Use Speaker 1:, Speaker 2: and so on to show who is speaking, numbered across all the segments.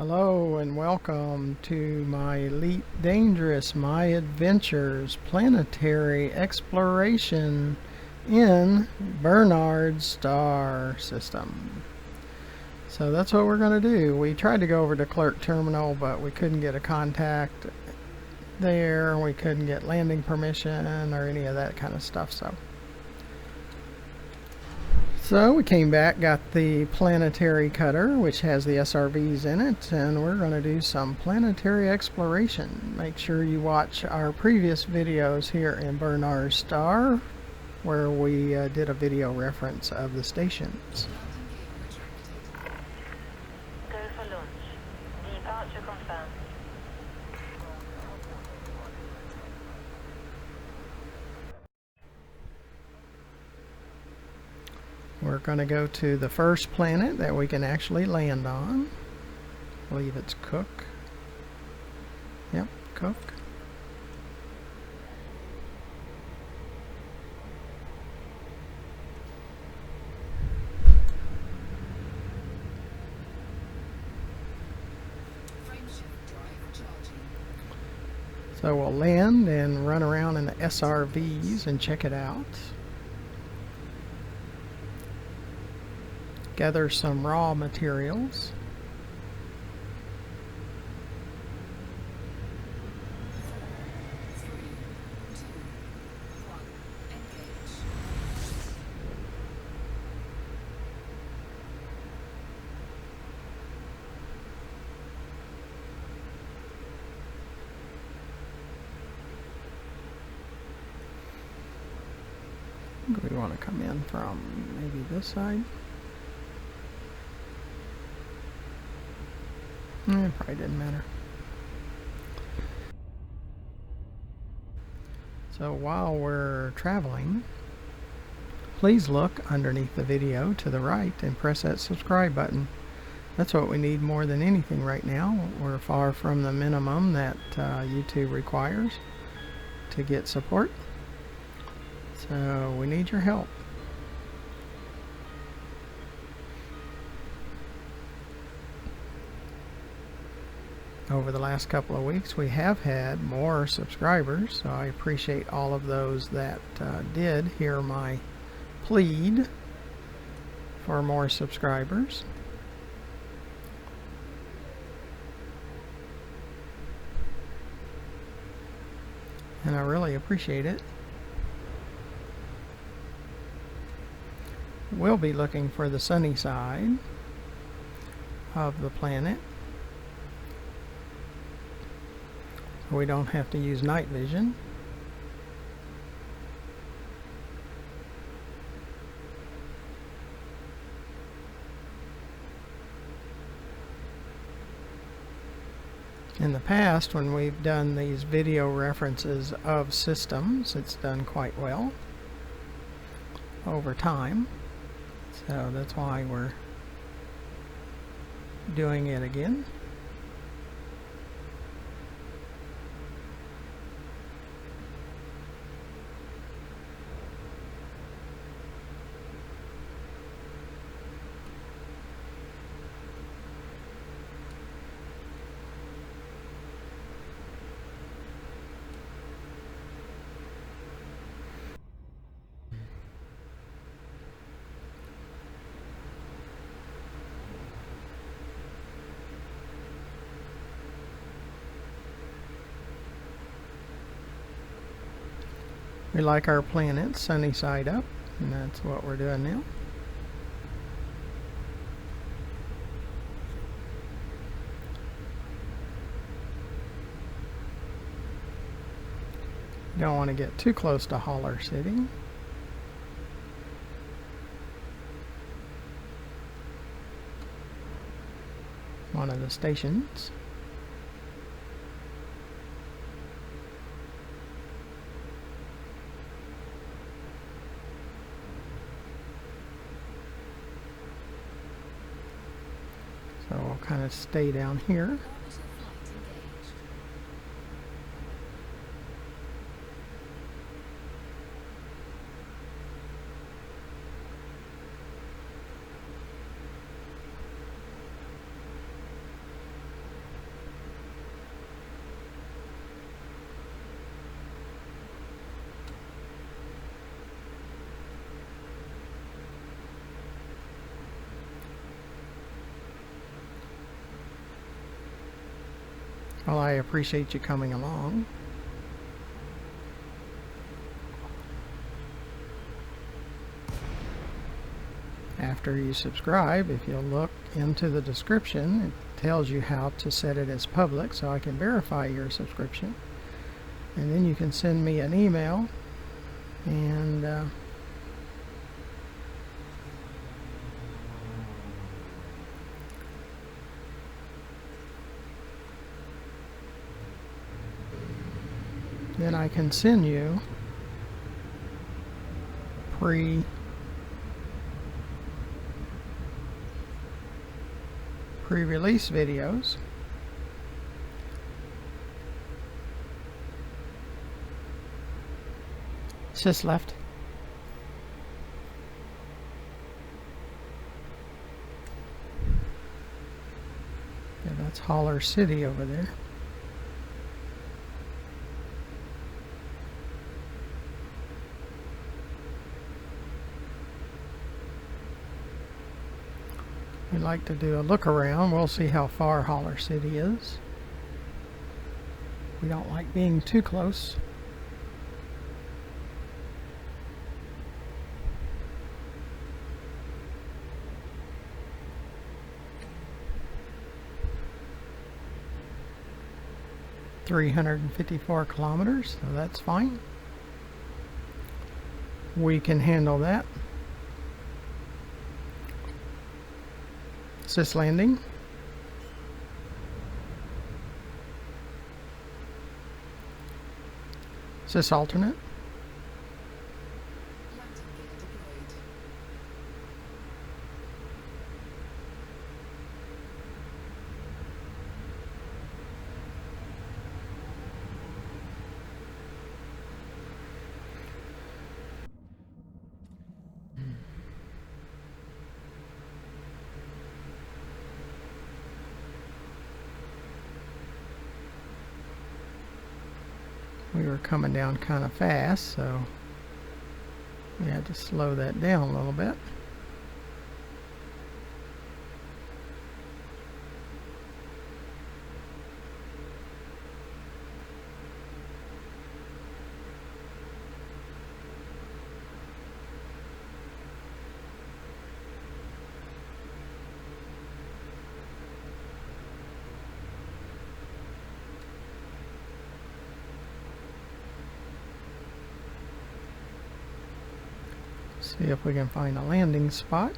Speaker 1: Hello and welcome to my Elite Dangerous My Adventures Planetary Exploration in Barnard star system. So that's what we're going to do. We tried to go over to Clerk Terminal, but we couldn't get a contact there. We couldn't get landing permission or any of that kind of stuff. So we came back, got the Planetary cutter, which has the SRVs in it, and we're going to do some planetary exploration. Make sure you watch our previous videos here in Barnard Star, where we did a video reference of the stations.
Speaker 2: Go for launch. Departure confirmed.
Speaker 1: We're going to go to the first planet that we can actually land on. I believe it's Cooke. Yep, Cooke. So we'll land and run around in the SRVs and check it out. Gather some raw materials. We want to come in from maybe this side. It probably didn't matter. So while we're traveling, please look underneath the video to the right and press that subscribe button. That's what we need more than anything right now. We're far from the minimum that YouTube requires to get support. So we need your help. Over the last couple of weeks we have had more subscribers, so I appreciate all of those that did hear my plead for more subscribers. And I really appreciate it. We'll be looking for the sunny side of the planet. We don't have to use night vision. In the past, when we've done these video references of systems, it's done quite well over time. So that's why we're doing it again. We like our planet sunny side up, and that's what we're doing now. You don't want to get too close to Holler City. One of the stations. So we'll kind of stay down here. Well, I appreciate you coming along. After you subscribe, if you'll look into the description, it tells you how to set it as public so I can verify your subscription. And then you can send me an email and then I can send you pre-release videos. Sis left. Yeah, that's Holler City over there. We like to do a look around. We'll see how far Holler City is. We don't like being too close. $354 kilometers, so that's fine. We can handle that. Sis landing. Sis alternate. We were coming down kind of fast, so we had to slow that down a little bit. See if we can find a landing spot.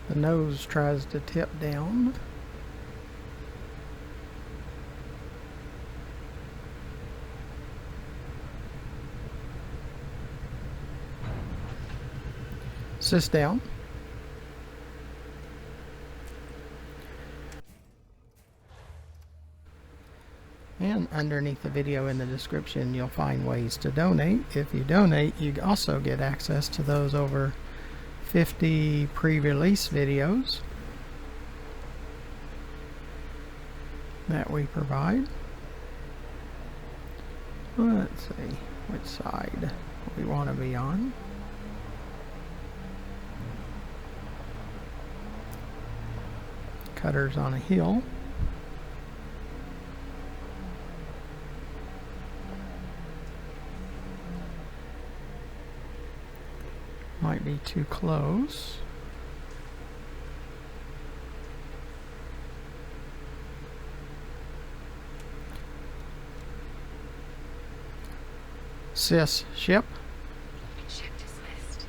Speaker 1: The nose tries to tip down. Sis down. And underneath the video in the description, you'll find ways to donate. If you donate, you also get access to those over 50 pre-release videos that we provide. Let's see which side we want to be on. Cutter's on a hill. Might be too close. Sis ship.
Speaker 3: Ship dismissed.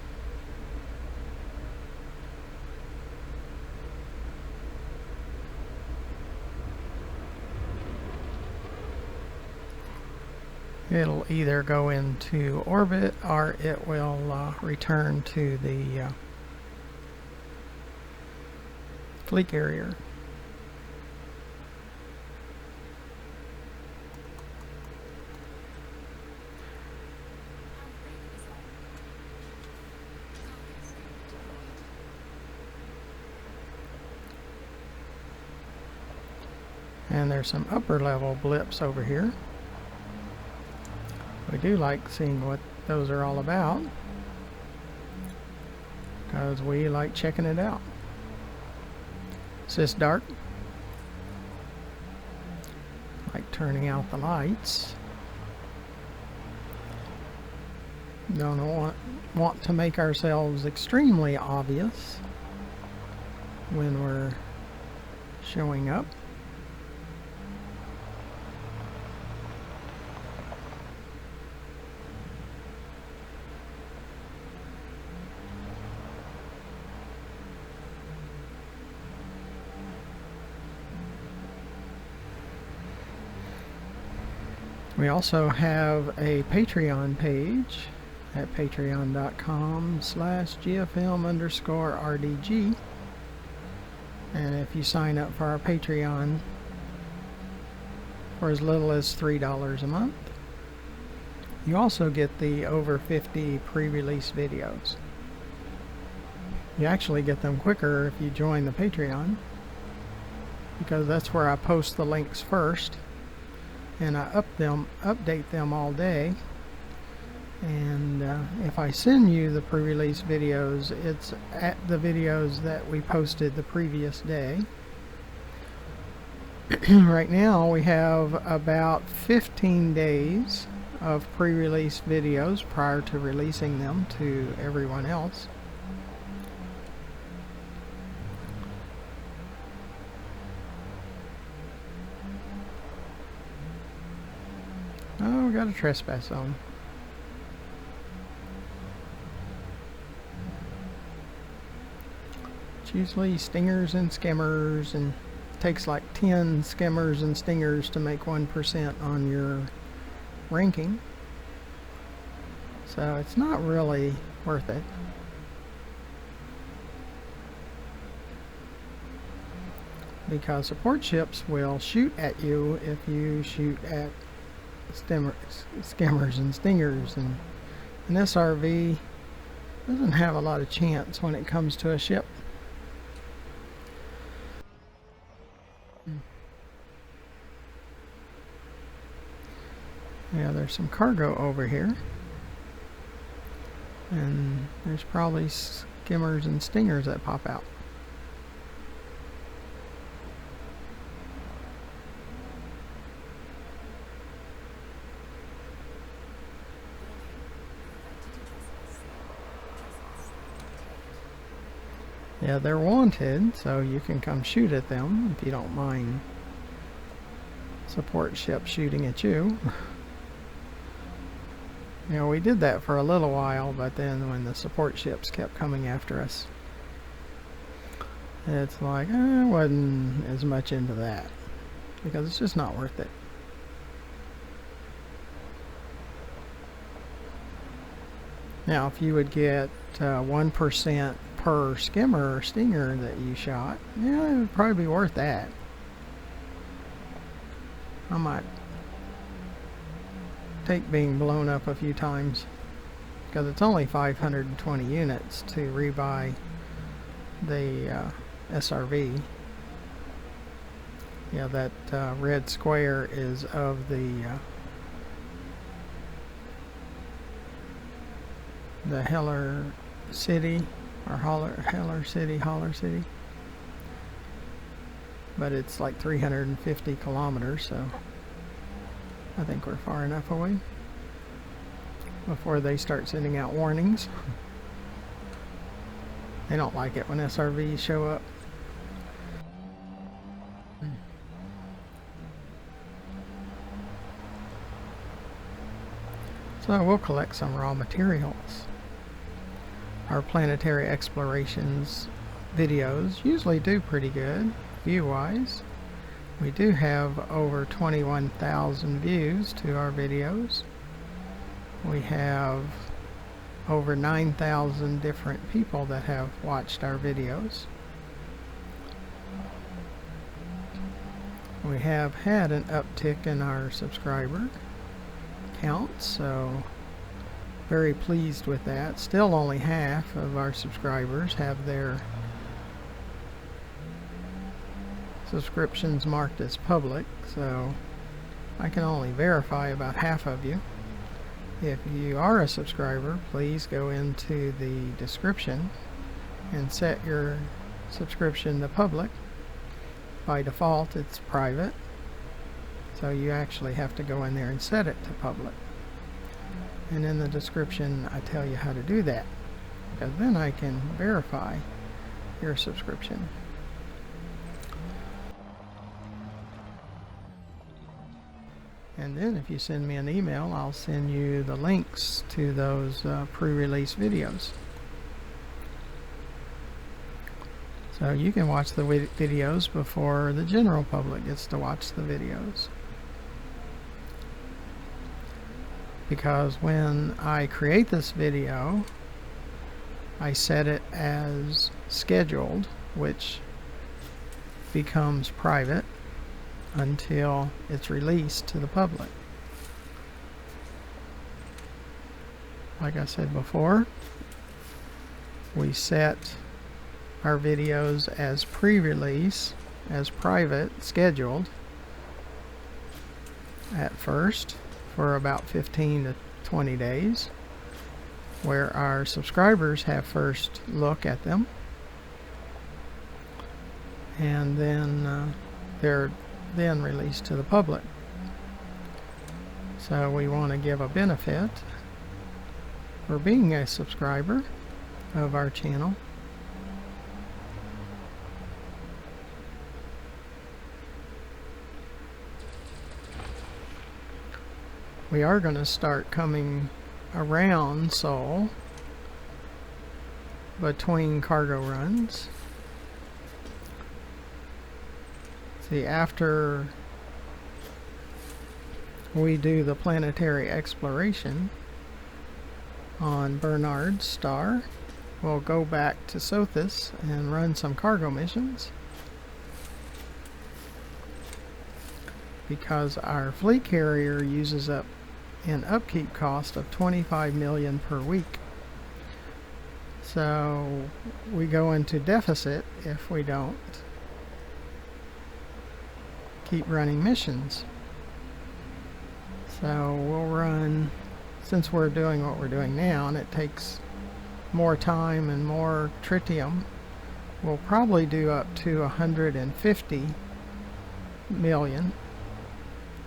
Speaker 1: It'll either go into orbit or it will return to the fleet carrier. And there's some upper level blips over here. We do like seeing what those are all about, because we like checking it out. Is this dark? Like turning out the lights. Don't want to make ourselves extremely obvious when we're showing up. We also have a Patreon page at patreon.com/GFM_RDG. And if you sign up for our Patreon for as little as $3 a month, you also get the over 50 pre-release videos. You actually get them quicker if you join the Patreon, because that's where I post the links first, and I update them all day. And if I send you the pre-release videos, it's at the videos that we posted the previous day. Right now we have about 15 days of pre-release videos prior to releasing them to everyone else. Oh, we got a trespass zone. It's usually stingers and skimmers, and it takes like 10 skimmers and stingers to make 1% on your ranking. So it's not really worth it. Because support ships will shoot at you if you shoot at skimmers and stingers, and an SRV doesn't have a lot of chance when it comes to a ship. Yeah, there's some cargo over here, and there's probably skimmers and stingers that pop out. Yeah, they're wanted, so you can come shoot at them if you don't mind support ships shooting at you. You know, we did that for a little while, but then when the support ships kept coming after us, it's like, I wasn't as much into that, because it's just not worth it. Now, if you would get 1% per skimmer or stinger that you shot, yeah, it would probably be worth that. I might take being blown up a few times, because it's only 520 units to rebuy the SRV. Yeah, that red square is of the Heller City, or Heller City, but it's like 350 kilometers, so I think we're far enough away before they start sending out warnings. They don't like it when SRVs show up. So we'll collect some raw materials. Our planetary explorations videos usually do pretty good view-wise. We do have over 21,000 views to our videos. We have over 9,000 different people that have watched our videos. We have had an uptick in our subscriber count, so very pleased with that. Still only half of our subscribers have their subscriptions marked as public, so I can only verify about half of you. If you are a subscriber, please go into the description and set your subscription to public. By default, it's private, so you actually have to go in there and set it to public. And in the description, I tell you how to do that, because then I can verify your subscription. And then if you send me an email, I'll send you the links to those pre-release videos. So you can watch the videos before the general public gets to watch the videos. Because when I create this video, I set it as scheduled, which becomes private until it's released to the public. Like I said before, we set our videos as pre-release, as private, scheduled at first for about 15 to 20 days, where our subscribers have first look at them, and then they're then released to the public. So we want to give a benefit for being a subscriber of our channel. We are going to start coming around Seoul between cargo runs. See, after we do the planetary exploration on Barnard star, we'll go back to Sothis and run some cargo missions, because our fleet carrier uses up an upkeep cost of 25 million per week. So we go into deficit if we don't keep running missions. So we'll run, since we're doing what we're doing now and it takes more time and more tritium, we'll probably do up to 150 million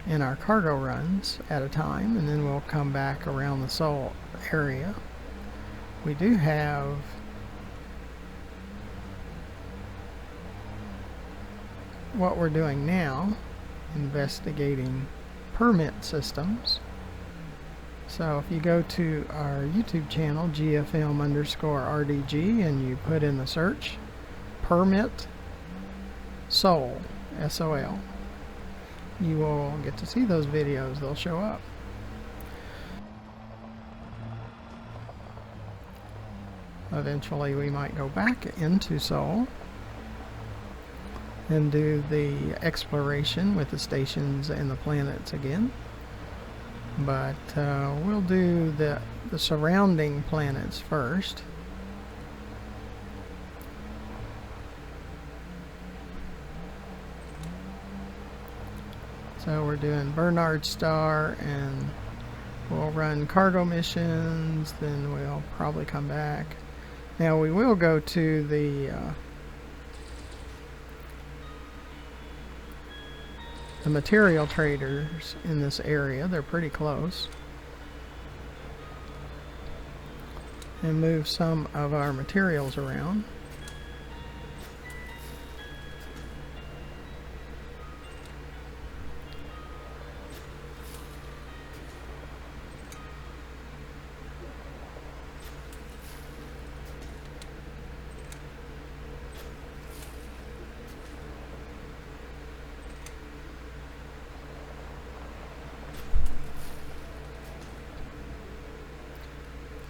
Speaker 1: in our cargo runs at a time, and then we'll come back around the Seoul area. We do have what we're doing now, investigating permit systems. So if you go to our YouTube channel, GFM_RDG, and you put in the search permit Seoul, SOL, you will get to see those videos. They'll show up. Eventually we might go back into Seoul and do the exploration with the stations and the planets again. But we'll do the surrounding planets first. So we're doing Barnard star, and we'll run cargo missions, then we'll probably come back. Now we will go to the material traders in this area. They're pretty close. And move some of our materials around.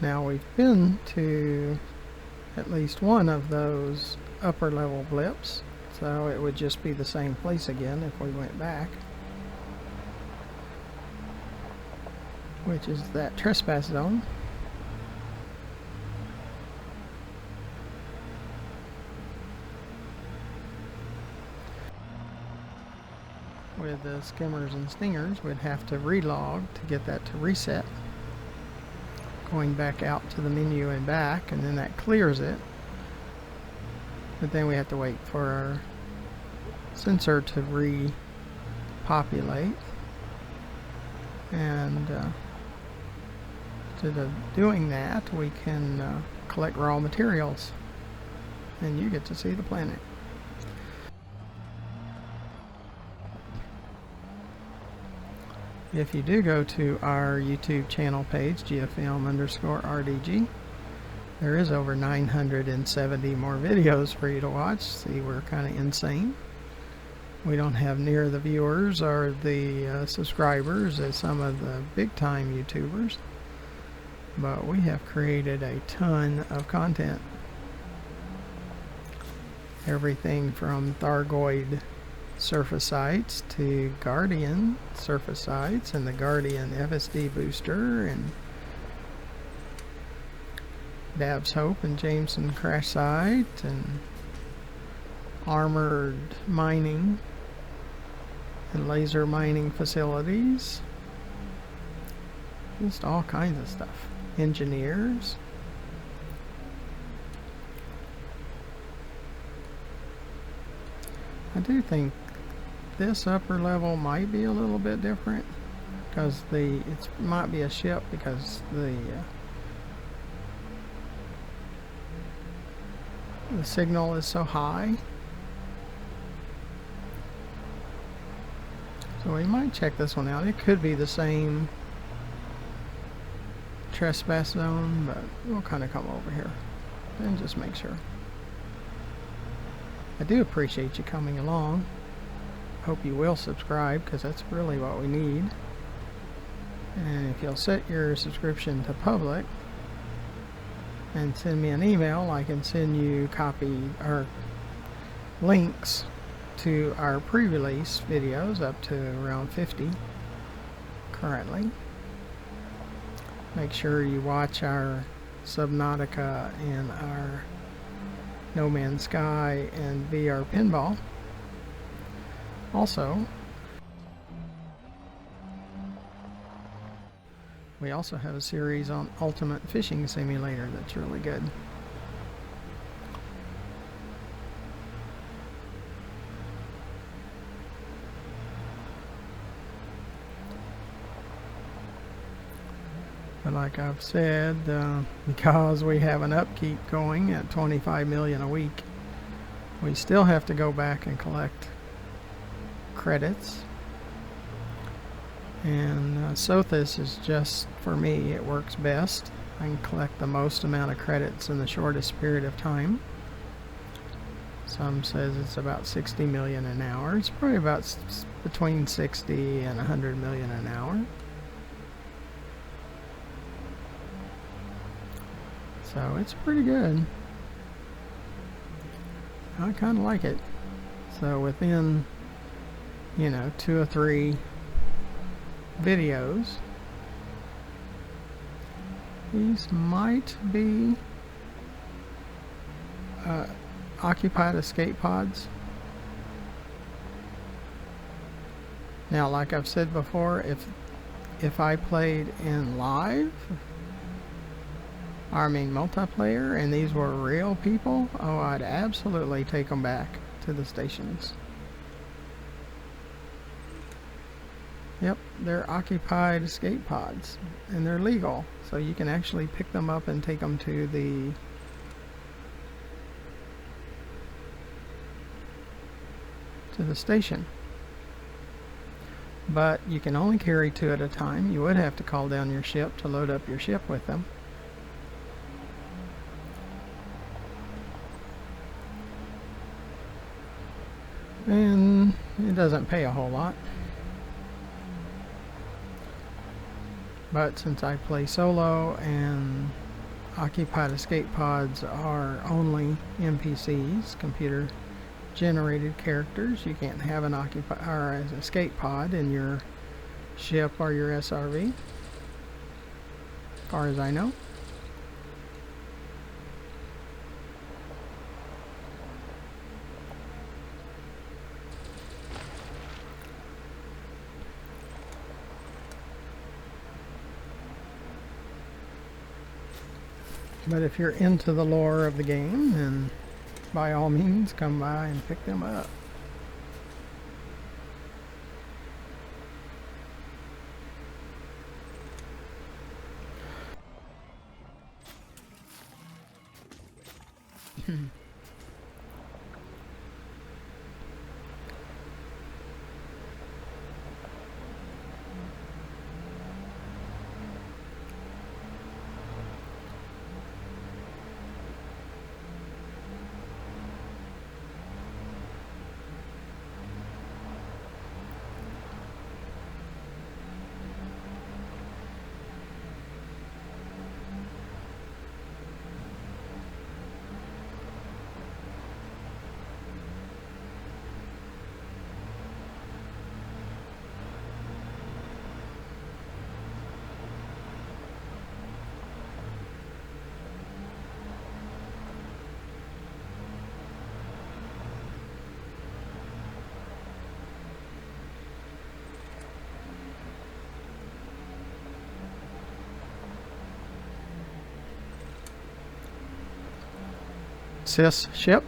Speaker 1: Now we've been to at least one of those upper level blips, so it would just be the same place again if we went back, which is that trespass zone. With the skimmers and stingers, we'd have to relog to get that to reset. going back out to the menu and back, and then that clears it. But then we have to wait for our sensor to repopulate. And instead of doing that, we can collect raw materials, and you get to see the planet. If you do go to our YouTube channel page, GFM_RDG, there is over 970 more videos for you to watch. See, we're kind of insane. We don't have near the viewers or the subscribers as some of the big time YouTubers, but we have created a ton of content. Everything from Thargoid surfacites to Guardian surfacites and the Guardian FSD booster and Dab's Hope and Jameson crash site and armored mining and laser mining facilities. Just all kinds of stuff. Engineers. I do think this upper level might be a little bit different because it might be a ship because the signal is so high. So we might check this one out. It could be the same trespass zone, but we'll kind of come over here and just make sure. I do appreciate you coming along. Hope you will subscribe because that's really what we need. And if you'll set your subscription to public and send me an email, I can send you copy or links to our pre-release videos, up to around 50 currently. Make sure you watch our Subnautica and our No Man's Sky and VR Pinball. Also, we also have a series on Ultimate Fishing Simulator that's really good. But like I've said, because we have an upkeep going at 25 million a week, we still have to go back and collect credits. And Sothis is just, for me, it works best. I can collect the most amount of credits in the shortest period of time. Some says it's about 60 million an hour. It's probably about between 60 and 100 million an hour. So it's pretty good. I kind of like it. So within, 2 or 3 videos, these might be occupied escape pods. Now, like I've said before, if I played in live, multiplayer, and these were real people, oh, I'd absolutely take them back to the stations. Yep, they're occupied escape pods, and they're legal, so you can actually pick them up and take them to the station. But you can only carry 2 at a time. You would have to call down your ship to load up your ship with them. And it doesn't pay a whole lot. But since I play solo and occupied escape pods are only NPCs, computer generated characters, you can't have an an escape pod in your ship or your SRV, as far as I know. But if you're into the lore of the game, then by all means come by and pick them up. Sis ship.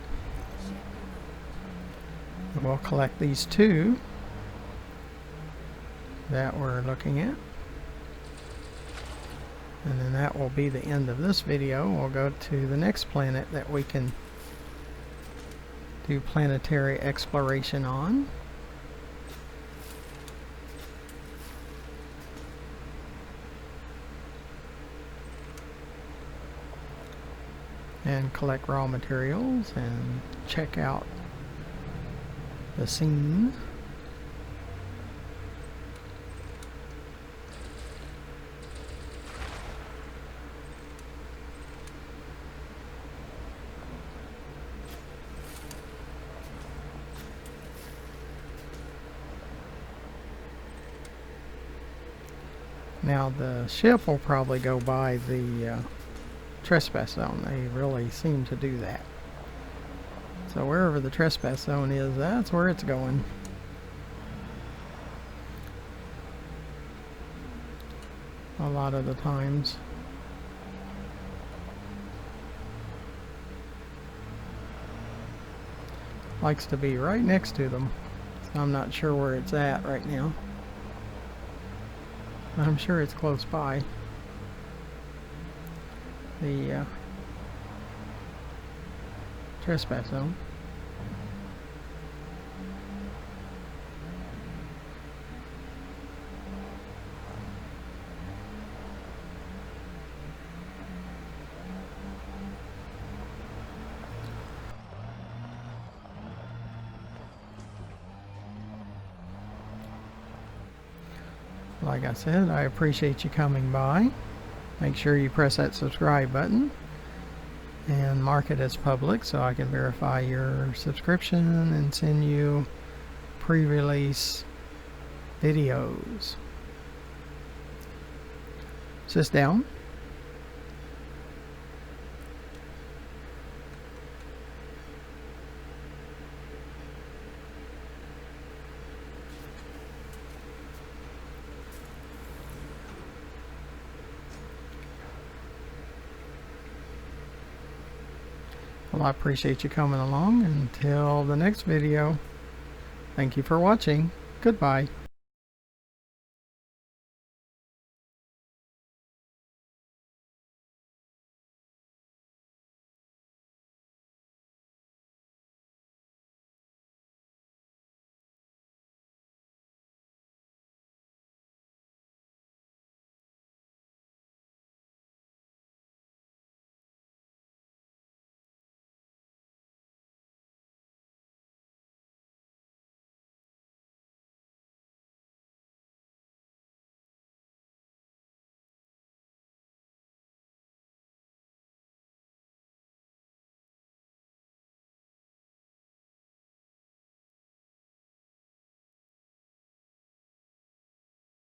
Speaker 1: We'll collect these two that we're looking at. And then that will be the end of this video. We'll go to the next planet that we can do planetary exploration on. And collect raw materials and check out the scene. Now the ship will probably go by the trespass zone. They really seem to do that. So wherever the trespass zone is, that's where it's going. A lot of the times. Likes to be right next to them. So I'm not sure where it's at right now. I'm sure it's close by. The trespass zone. Like I said, I appreciate you coming by. Make sure you press that subscribe button and mark it as public so I can verify your subscription and send you pre-release videos. Sis down. Well, I appreciate you coming along. Until the next video, thank you for watching. Goodbye.